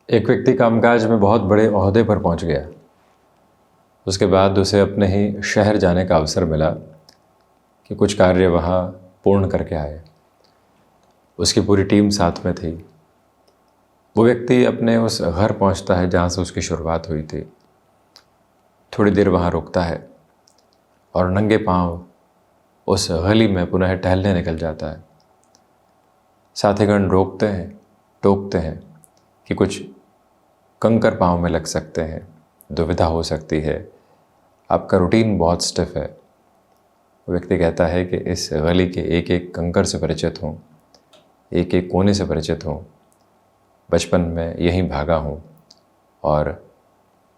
एक व्यक्ति कामकाज में बहुत बड़े ओहदे पर पहुंच गया। उसके बाद उसे अपने ही शहर जाने का अवसर मिला कि कुछ कार्य वहाँ पूर्ण करके आए। उसकी पूरी टीम साथ में थी। वो व्यक्ति अपने उस घर पहुंचता है जहाँ से उसकी शुरुआत हुई थी। थोड़ी देर वहाँ रुकता है और नंगे पांव उस गली में पुनः टहलने निकल जाता है। साथीगण रोकते हैं, टोकते हैं कि कुछ कंकर पाँव में लग सकते हैं, दुविधा हो सकती है, आपका रूटीन बहुत स्टिफ है। व्यक्ति कहता है कि इस गली के एक एक कंकर से परिचित हूँ, एक एक कोने से परिचित हूँ। बचपन में यहीं भागा हूँ और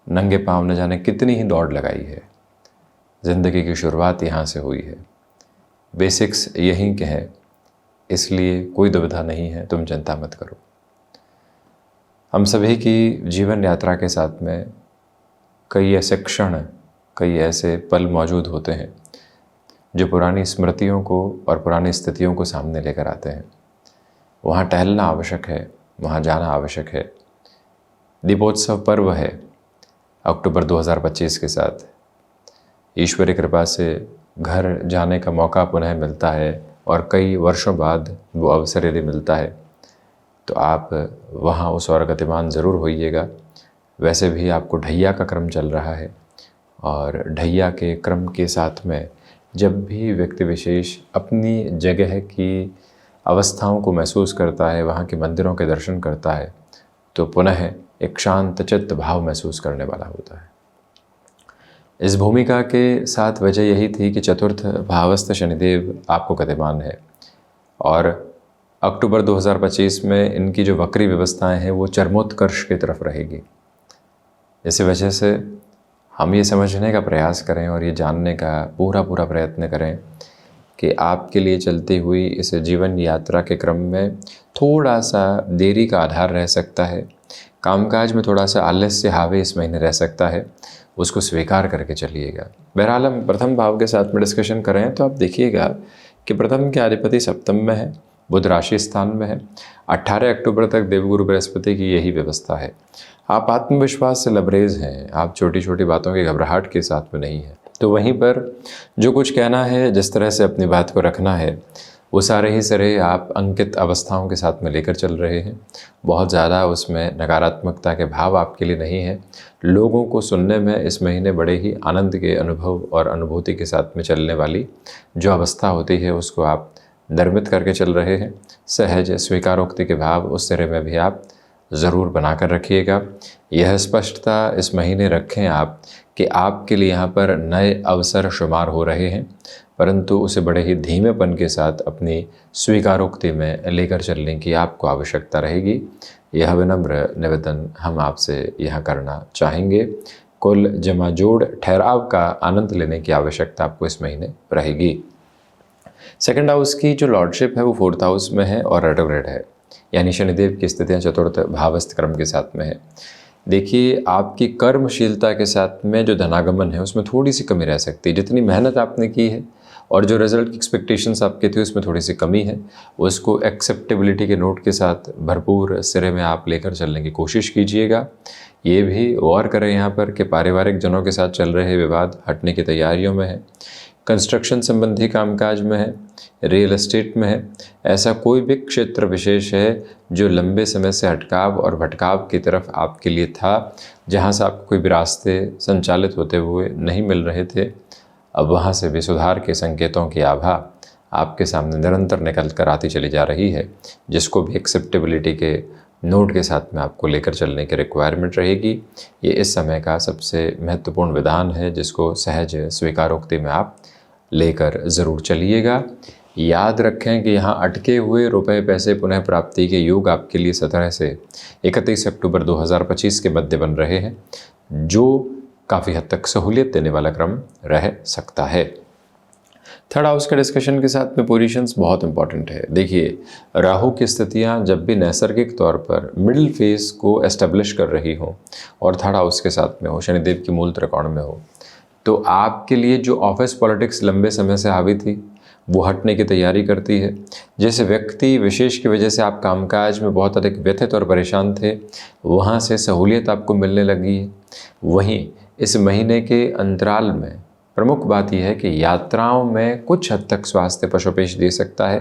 नंगे पाँव न जाने कितनी ही दौड़ लगाई है। ज़िंदगी की शुरुआत यहाँ से हुई है। बेसिक्स यहीं के हैं, इसलिए कोई दुविधा नहीं है, तुम चिंता मत करो। हम सभी की जीवन यात्रा के साथ में कई ऐसे क्षण, कई ऐसे पल मौजूद होते हैं जो पुरानी स्मृतियों को और पुरानी स्थितियों को सामने लेकर आते हैं। वहाँ टहलना आवश्यक है, वहाँ जाना आवश्यक है। दीपोत्सव पर्व है अक्टूबर 2025 के साथ। ईश्वरी कृपा से घर जाने का मौका पुनः मिलता है और कई वर्षों बाद वो अवसर यदि मिलता है तो आप वहाँ उस और गतिमान ज़रूर होइएगा। वैसे भी आपको ढैया का क्रम चल रहा है और ढैया के क्रम के साथ में जब भी व्यक्ति विशेष अपनी जगह की अवस्थाओं को महसूस करता है, वहाँ के मंदिरों के दर्शन करता है, तो पुनः एक शांत चित्त भाव महसूस करने वाला होता है। इस भूमिका के साथ वजह यही थी कि चतुर्थ भावस्थ शनिदेव आपको गतिमान है और अक्टूबर 2025 में इनकी जो वक्री व्यवस्थाएं हैं वो चरमोत्कर्ष की तरफ रहेगी। इसी वजह से हम ये समझने का प्रयास करें और ये जानने का पूरा प्रयत्न करें कि आपके लिए चलती हुई इस जीवन यात्रा के क्रम में थोड़ा सा देरी का आधार रह सकता है, कामकाज में थोड़ा सा आलस्य हावी इस महीने रह सकता है, उसको स्वीकार करके चलिएगा। बहरहाल हम प्रथम भाव के साथ में डिस्कशन करें तो आप देखिएगा कि प्रथम के अधिपति सप्तम में है, बुध राशि स्थान में है। 18 अक्टूबर तक देवगुरु बृहस्पति की यही व्यवस्था है। आप आत्मविश्वास से लबरेज हैं, आप छोटी छोटी बातों की घबराहट के साथ में नहीं हैं। तो वहीं पर जो कुछ कहना है, जिस तरह से अपनी बात को रखना है, वो सारे ही सारे आप अंकित अवस्थाओं के साथ में लेकर चल रहे हैं। बहुत ज़्यादा उसमें नकारात्मकता के भाव आपके लिए नहीं है। लोगों को सुनने में इस महीने बड़े ही आनंद के अनुभव और अनुभूति के साथ में चलने वाली जो अवस्था होती है उसको आप निर्मित करके चल रहे हैं। सहज स्वीकारोक्ति के भाव उस सिरे में भी आप ज़रूर बनाकर रखिएगा। यह स्पष्टता इस महीने रखें आप कि आपके लिए यहाँ पर नए अवसर शुमार हो रहे हैं, परंतु उसे बड़े ही धीमेपन के साथ अपनी स्वीकारोक्ति में लेकर चलने की आपको आवश्यकता रहेगी। यह विनम्र निवेदन हम आपसे यह करना चाहेंगे। कुल जमा जोड़ ठहराव का आनंद लेने की आवश्यकता आपको इस महीने रहेगी। सेकंड हाउस की जो लॉर्डशिप है वो 4th हाउस में है और रेट्रोग्रेड है, यानी शनिदेव की स्थितियाँ चतुर्थ भावस्थ क्रम के साथ में है। देखिए, आपकी कर्मशीलता के साथ में जो धनागमन है उसमें थोड़ी सी कमी रह सकती है। जितनी मेहनत आपने की है और जो रिजल्ट की एक्सपेक्टेशंस आपके थे उसमें थोड़ी सी कमी है, उसको एक्सेप्टेबिलिटी के नोट के साथ भरपूर सिरे में आप लेकर चलने की कोशिश कीजिएगा। ये भी गौर करें यहाँ पर कि पारिवारिक जनों के साथ चल रहे विवाद हटने की तैयारियों में है, कंस्ट्रक्शन संबंधी कामकाज में है, रियल एस्टेट में है। ऐसा कोई भी क्षेत्र विशेष है जो लंबे समय से अटकाव और भटकाव की तरफ आपके लिए था, जहाँ से आपको कोई भी रास्ते संचालित होते हुए नहीं मिल रहे थे, अब वहाँ से भी सुधार के संकेतों की आभा आपके सामने निरंतर निकल कर आती चली जा रही है, जिसको भी एक्सेप्टेबिलिटी के नोट के साथ में आपको लेकर चलने की रिक्वायरमेंट रहेगी। ये इस समय का सबसे महत्वपूर्ण विधान है जिसको सहज स्वीकारोक्ति में आप लेकर ज़रूर चलिएगा। याद रखें कि यहाँ अटके हुए रुपए पैसे पुनः प्राप्ति के योग आपके लिए 17 से 31 अक्टूबर 2025 के मध्य बन रहे हैं, जो काफ़ी हद तक सहूलियत देने वाला क्रम रह सकता है। थर्ड हाउस के डिस्कशन के साथ में पोजीशंस बहुत इंपॉर्टेंट है। देखिए, राहु की स्थितियाँ जब भी नैसर्गिक तौर पर मिडिल फेज को एस्टेब्लिश कर रही हो और थर्ड हाउस के साथ में हो, शनिदेव की मूल त्रिकोण में हो, तो आपके लिए जो ऑफिस पॉलिटिक्स लंबे समय से हावी थी वो हटने की तैयारी करती है। जैसे व्यक्ति विशेष की वजह से आप कामकाज में बहुत अधिक व्यथित और परेशान थे, वहाँ से सहूलियत आपको मिलने लगी है। वहीं इस महीने के अंतराल में प्रमुख बात यह है कि यात्राओं में कुछ हद तक स्वास्थ्य पशुपेश दे सकता है,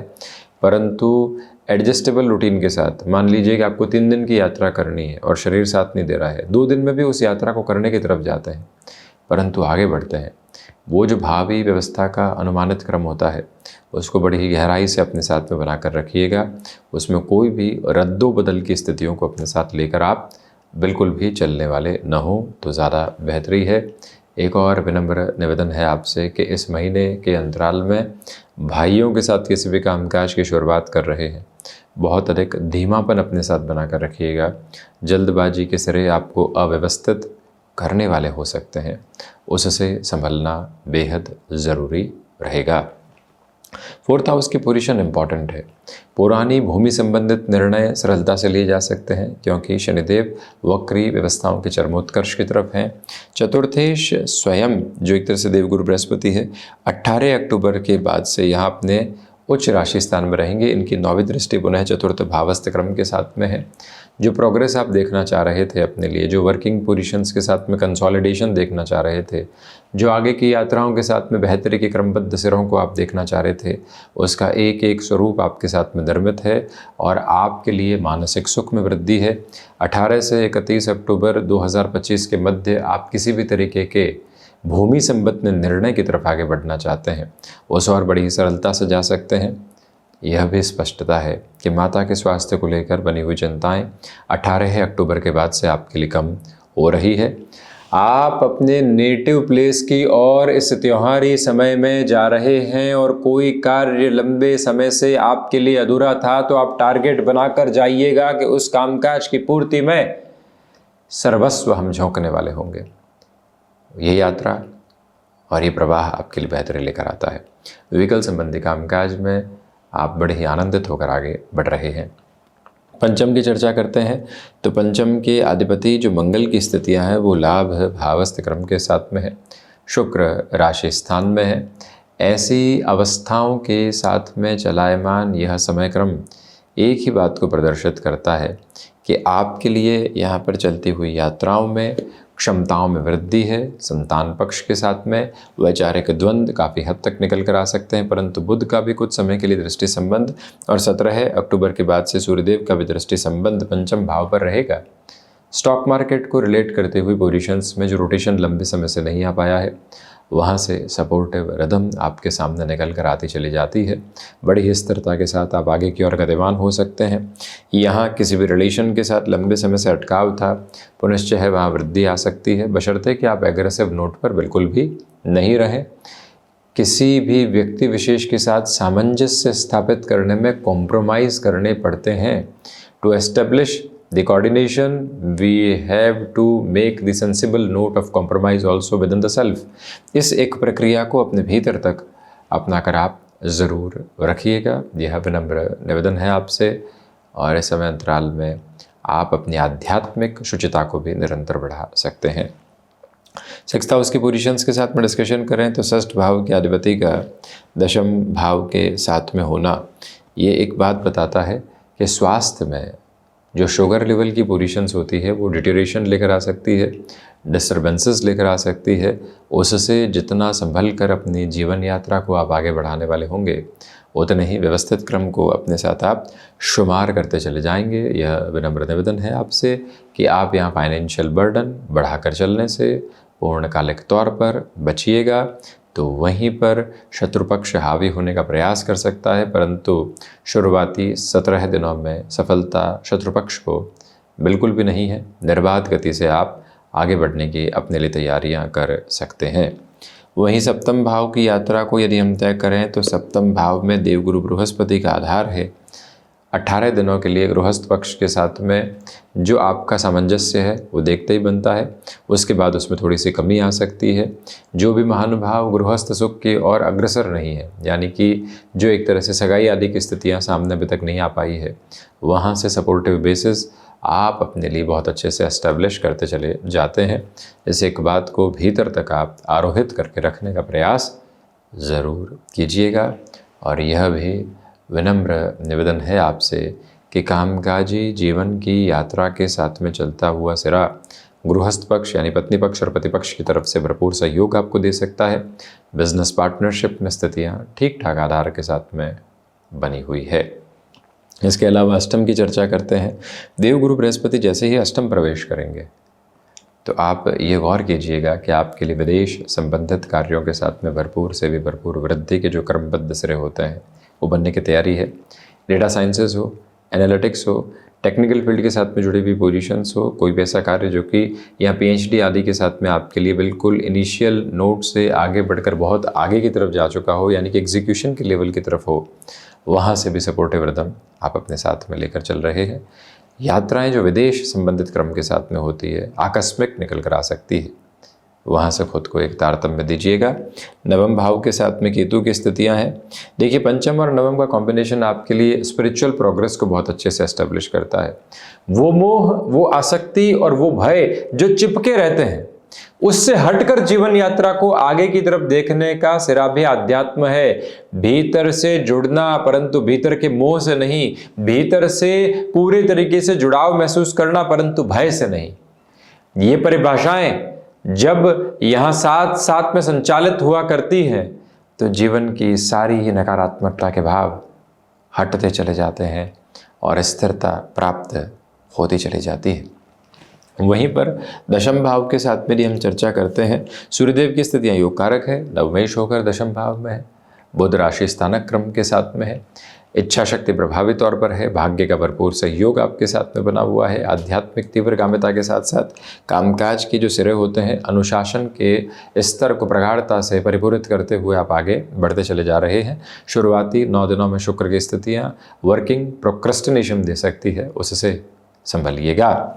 परंतु एडजस्टेबल रूटीन के साथ। मान लीजिए कि आपको 3 दिन की यात्रा करनी है और शरीर साथ नहीं दे रहा है, 2 दिन में भी उस यात्रा को करने की तरफ जाते हैं, परंतु आगे बढ़ते हैं। वो जो भावी व्यवस्था का अनुमानित क्रम होता है, उसको बड़ी ही गहराई से अपने साथ में बनाकर रखिएगा। उसमें कोई भी रद्दो बदल की स्थितियों को अपने साथ लेकर आप बिल्कुल भी चलने वाले न हो तो ज़्यादा बेहतरी है। एक और विनम्र निवेदन है आपसे कि इस महीने के अंतराल में भाइयों के साथ किसी भी कामकाज की शुरुआत कर रहे हैं, बहुत अधिक धीमापन अपने साथ बनाकर रखिएगा। जल्दबाजी के सिरे आपको अव्यवस्थित करने वाले हो सकते हैं, उससे संभलना बेहद ज़रूरी रहेगा। 4th हाउस की पोजीशन इम्पॉर्टेंट है। पुरानी भूमि संबंधित निर्णय सरलता से लिए जा सकते हैं क्योंकि शनिदेव वक्री व्यवस्थाओं के चरमोत्कर्ष की तरफ हैं। चतुर्थेश स्वयं जो एक तरह से देवगुरु बृहस्पति है, 18 अक्टूबर के बाद से यहाँ अपने उच्च राशि स्थान में रहेंगे। इनकी 9वीं दृष्टि पुनः चतुर्थ भावस्थ क्रम के साथ में है। जो प्रोग्रेस आप देखना चाह रहे थे अपने लिए, जो वर्किंग पोजीशंस के साथ में कंसोलिडेशन देखना चाह रहे थे, जो आगे की यात्राओं के साथ में बेहतरी के क्रमबद्ध सिरों को आप देखना चाह रहे थे, उसका एक एक स्वरूप आपके साथ में निर्मित है और आपके लिए मानसिक सुख में वृद्धि है। 18 से 31 अक्टूबर 2025 के मध्य आप किसी भी तरीके के भूमि संबंधी निर्णय की तरफ आगे बढ़ना चाहते हैं, उस और बड़ी ही सरलता से जा सकते हैं। यह भी स्पष्टता है कि माता के स्वास्थ्य को लेकर बनी हुई चिंताएं 18 अक्टूबर के बाद से आपके लिए कम हो रही है। आप अपने नेटिव प्लेस की और इस त्योहारी समय में जा रहे हैं और कोई कार्य लंबे समय से आपके लिए अधूरा था, तो आप टारगेट बनाकर जाइएगा कि उस कामकाज की पूर्ति में सर्वस्व हम झोंकने वाले होंगे। ये यात्रा और ये प्रवाह आपके लिए बेहतरी लेकर आता है। व्हीकल संबंधी कामकाज में आप बड़े ही आनंदित होकर आगे बढ़ रहे हैं। पंचम की चर्चा करते हैं तो पंचम के अधिपति जो मंगल की स्थितियां हैं वो लाभ भावस्थ क्रम के साथ में है। शुक्र राशि स्थान में है। ऐसी अवस्थाओं के साथ में चलायमान यह समय क्रम एक ही बात को प्रदर्शित करता है कि आपके लिए यहाँ पर चलती हुई यात्राओं में क्षमताओं में वृद्धि है। संतान पक्ष के साथ में वैचारिक द्वंद्व काफ़ी हद तक निकल कर आ सकते हैं, परंतु बुध का भी कुछ समय के लिए दृष्टि संबंध और 17 अक्टूबर के बाद से सूर्यदेव का भी दृष्टि संबंध पंचम भाव पर रहेगा। स्टॉक मार्केट को रिलेट करते हुए पोजीशंस में जो रोटेशन लंबे समय से नहीं आ पाया है, वहाँ से सपोर्टिव रिदम आपके सामने निकल कर आती चली जाती है। बड़ी ही स्थिरता के साथ आप आगे की ओर गतिमान हो सकते हैं। यहाँ किसी भी रिलेशन के साथ लंबे समय से अटकाव था, पुनश्च है वहाँ वृद्धि आ सकती है, बशर्ते कि आप एग्रेसिव नोट पर बिल्कुल भी नहीं रहें। किसी भी व्यक्ति विशेष के साथ सामंजस्य स्थापित करने में कॉम्प्रोमाइज़ करने पड़ते हैं। To establish the coordination we have to make the sensible note of compromise also within the self। इस एक प्रक्रिया को अपने भीतर तक अपना कर आप ज़रूर रखिएगा। यह विनम्र निवेदन है आपसे। और इस समय अंतराल में आप अपनी आध्यात्मिक शुचिता को भी निरंतर बढ़ा सकते हैं। 6th हाउस की पोजीशंस के साथ में डिस्कशन करें तो 6th भाव के अधिपति का 10th भाव के साथ में होना ये एक बात बताता है कि स्वास्थ्य में जो शुगर लेवल की पोजीशंस होती है वो डिटेरिएशन लेकर आ सकती है, डिस्टर्बेंसेस लेकर आ सकती है। उससे जितना संभल कर अपनी जीवन यात्रा को आप आगे बढ़ाने वाले होंगे, उतने ही व्यवस्थित क्रम को अपने साथ आप शुमार करते चले जाएंगे। यह विनम्र निवेदन है आपसे कि आप यहाँ फाइनेंशियल बर्डन बढ़ाकर चलने से पूर्णकालिक तौर पर बचिएगा। तो वहीं पर शत्रुपक्ष हावी होने का प्रयास कर सकता है, परंतु शुरुआती 17 दिनों में सफलता शत्रुपक्ष को बिल्कुल भी नहीं है। निर्बाध गति से आप आगे बढ़ने की अपने लिए तैयारियां कर सकते हैं। वहीं 7th भाव की यात्रा को यदि हम तय करें तो 7th भाव में देवगुरु बृहस्पति का आधार है। 18 दिनों के लिए गृहस्थ पक्ष के साथ में जो आपका सामंजस्य है वो देखते ही बनता है, उसके बाद उसमें थोड़ी सी कमी आ सकती है। जो भी महानुभाव गृहस्थ सुख की ओर अग्रसर नहीं है, यानी कि जो एक तरह से सगाई आदि की स्थितियां सामने अभी तक नहीं आ पाई है, वहाँ से सपोर्टिव बेसिस आप अपने लिए बहुत अच्छे से एस्टेब्लिश करते चले जाते हैं। इस एक बात को भीतर तक आप आरोहित करके रखने का प्रयास ज़रूर कीजिएगा। और यह भी विनम्र निवेदन है आपसे कि कामकाजी जीवन की यात्रा के साथ में चलता हुआ सिरा गृहस्थ पक्ष यानी पत्नी पक्ष और पति पक्ष की तरफ से भरपूर सहयोग आपको दे सकता है। बिजनेस पार्टनरशिप में स्थितियाँ ठीक ठाक आधार के साथ में बनी हुई है। इसके अलावा अष्टम की चर्चा करते हैं। देवगुरु बृहस्पति जैसे ही अष्टम प्रवेश करेंगे तो आप ये गौर कीजिएगा कि आपके लिए विदेश संबंधित कार्यों के साथ में भरपूर से भी भरपूर वृद्धि के जो क्रमबद्ध सिरे होते हैं वो बनने की तैयारी है। डेटा साइंसेज हो, एनालिटिक्स हो, टेक्निकल फील्ड के साथ में जुड़ी हुई पोजीशंस हो, कोई भी ऐसा कार्य जो कि या पीएचडी आदि के साथ में आपके लिए बिल्कुल इनिशियल नोट से आगे बढ़कर बहुत आगे की तरफ जा चुका हो यानी कि एग्जीक्यूशन के लेवल की तरफ हो, वहाँ से भी सपोर्टिव रिदम आप अपने साथ में लेकर चल रहे हैं। यात्राएं जो विदेश संबंधित क्रम के साथ में होती है आकस्मिक निकल कर आ सकती है, वहाँ से खुद को एक तारतम्य दीजिएगा। नवम भाव के साथ में केतु की स्थितियाँ हैं। देखिए, पंचम और नवम का कॉम्बिनेशन आपके लिए स्पिरिचुअल प्रोग्रेस को बहुत अच्छे से एस्टेब्लिश करता है। वो मोह, वो आसक्ति और वो भय जो चिपके रहते हैं, उससे हटकर जीवन यात्रा को आगे की तरफ देखने का सिरा भी अध्यात्म है। भीतर से जुड़ना, परंतु भीतर के मोह से नहीं, भीतर से पूरे तरीके से जुड़ाव महसूस करना परंतु भय से नहीं। ये परिभाषाएं जब यहाँ साथ साथ में संचालित हुआ करती हैं तो जीवन की सारी ही नकारात्मकता के भाव हटते चले जाते हैं और स्थिरता प्राप्त होती चली जाती है। वहीं पर दशम भाव के साथ में भी हम चर्चा करते हैं। सूर्यदेव की स्थितियाँ योग कारक है, नवमेश होकर दशम भाव में है। बुध राशि स्थानक क्रम के साथ में है। इच्छा शक्ति प्रभावी तौर पर है। भाग्य का भरपूर सहयोग आपके साथ में बना हुआ है। आध्यात्मिक तीव्रगामिता के साथ साथ कामकाज के जो सिरे होते हैं अनुशासन के स्तर को प्रगाढ़ता से परिपूरित करते हुए आप आगे बढ़ते चले जा रहे हैं। शुरुआती 9 दिनों में शुक्र की स्थितियाँ वर्किंग प्रोक्रेस्टिनेशन दे सकती है, उससे संभलिएगा।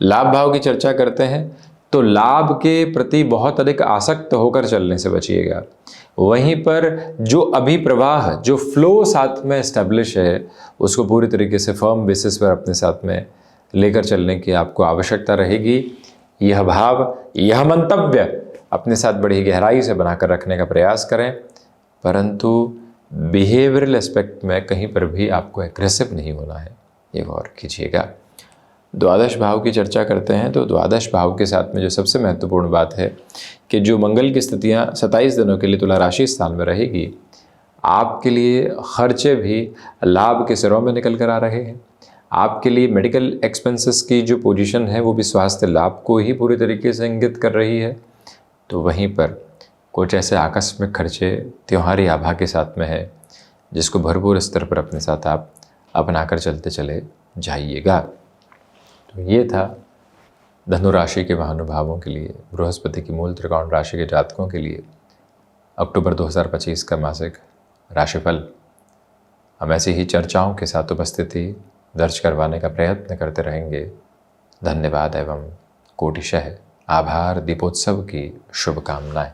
लाभ भाव की चर्चा करते हैं तो लाभ के प्रति बहुत अधिक आसक्त होकर चलने से बचिएगा। वहीं पर जो अभी प्रवाह, जो फ्लो साथ में एस्टेब्लिश है, उसको पूरी तरीके से फर्म बेसिस पर अपने साथ में लेकर चलने की आपको आवश्यकता रहेगी। यह भाव, यह मंतव्य अपने साथ बड़ी गहराई से बनाकर रखने का प्रयास करें, परंतु बिहेवियरल एस्पेक्ट में कहीं पर भी आपको एग्रेसिव नहीं होना है, ये गौर कीजिएगा। द्वादश भाव की चर्चा करते हैं तो द्वादश भाव के साथ में जो सबसे महत्वपूर्ण बात है कि जो मंगल की स्थितियां 27 दिनों के लिए तुला राशि स्थान में रहेगी, आपके लिए खर्चे भी लाभ के सिरों में निकल कर आ रहे हैं। आपके लिए मेडिकल एक्सपेंसेस की जो पोजीशन है वो भी स्वास्थ्य लाभ को ही पूरी तरीके से इंगित कर रही है। तो वहीं पर कुछ ऐसे आकस्मिक खर्चे त्योहारी आभा के साथ में है जिसको भरपूर स्तर पर अपने साथ आप अपनाकर चलते चले जाइएगा। तो ये था धनु राशि के महानुभावों के लिए, बृहस्पति की मूल त्रिकोण राशि के जातकों के लिए अक्टूबर 2025 का मासिक राशिफल। हम ऐसी ही चर्चाओं के साथ उपस्थिति दर्ज करवाने का प्रयत्न करते रहेंगे। धन्यवाद एवं कोटिशः आभार दीपोत्सव की शुभकामनाएं।